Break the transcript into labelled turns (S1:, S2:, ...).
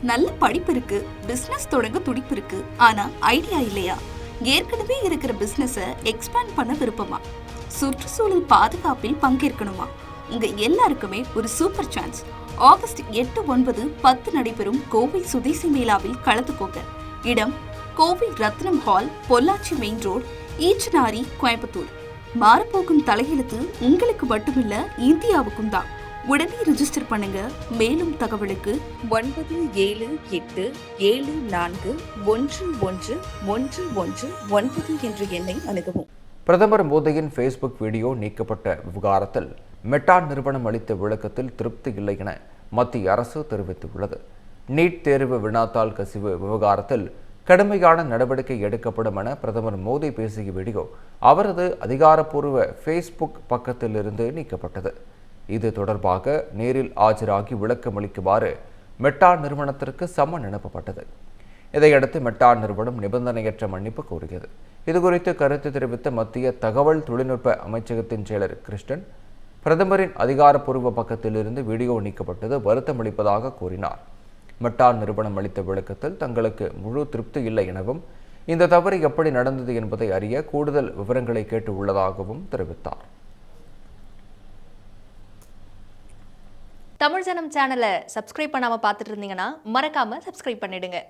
S1: நல்ல படிப்பு இருக்கு, பிசினஸ் தொடங்க துடிப்பு இருக்கு, ஆனா ஐடியா இல்லையா? ஏற்கனவே இருக்கிற பிசினஸ எக்ஸ்பேண்ட் பண்ண விருப்பமா? சுற்றுச்சூழல் பாதுகாப்பில் பங்கேற்கணுமா? உங்க எல்லாருக்குமே ஒரு சூப்பர் சான்ஸ். ஆகஸ்ட் 8, 9, 10 நடைபெறும் கோவை சுதேசி மேளாவில் கலந்துக்கோங்க. இடம் Kovai Ratnam hall, Pollachi main road, Eachanari, Coimbatore. மாறப்போகும் தலையெழுத்து உங்களுக்கு மட்டுமில்ல, இந்தியாவுக்கும் தான். உடனே ரிஜிஸ்டர் பண்ணுங்க. மேலும் தகவலுக்கு 9778741111 என்ற எண்ணை அணுகவும்.
S2: பிரதமர் மோடியின் ஃபேஸ்புக் வீடியோ நீக்கப்பட்ட விவகாரத்தில் மெட்டா நிறுவனம் அளித்த விளக்கத்தில் திருப்தி இல்லை என மத்திய அரசு தெரிவித்துள்ளது. நீட் தேர்வு வினாத்தாள் கசிவு விவகாரத்தில் கடுமையான நடவடிக்கை எடுக்கப்படும் என பிரதமர் மோடி பேசிய வீடியோ அவரது அதிகாரப்பூர்வ ஃபேஸ்புக் பக்கத்திலிருந்து நீக்கப்பட்டது. இது தொடர்பாக நேரில் ஆஜராகி விளக்கமளிக்குமாறு மெட்டா நிறுவனத்திற்கு சம்மன் அனுப்பப்பட்டது. இதையடுத்து மெட்டா நிறுவனம் நிபந்தனையற்ற மன்னிப்பு கோரியது. இதுகுறித்து கருத்து தெரிவித்த மத்திய தகவல் தொழில்நுட்ப அமைச்சகத்தின் செயலர் கிருஷ்ணன், பிரதமரின் அதிகாரப்பூர்வ பக்கத்திலிருந்து வீடியோ நீக்கப்பட்டது வருத்தமளிப்பதாக கூறினார். மெட்டா நிறுவனம் அளித்த விளக்கத்தில் தங்களுக்கு முழு திருப்தி இல்லை எனவும், இந்த தவறு எப்படி நடந்தது என்பதை அறிய கூடுதல் விவரங்களை கேட்டு உள்ளதாகவும் தெரிவித்தார்.
S3: தமிழ் ஜனம் சேனலை சப்ஸ்கிரைப் பண்ணாம பார்த்துட்டு இருந்தீங்கன்னா மறக்காம சப்ஸ்கிரைப் பண்ணிடுங்க.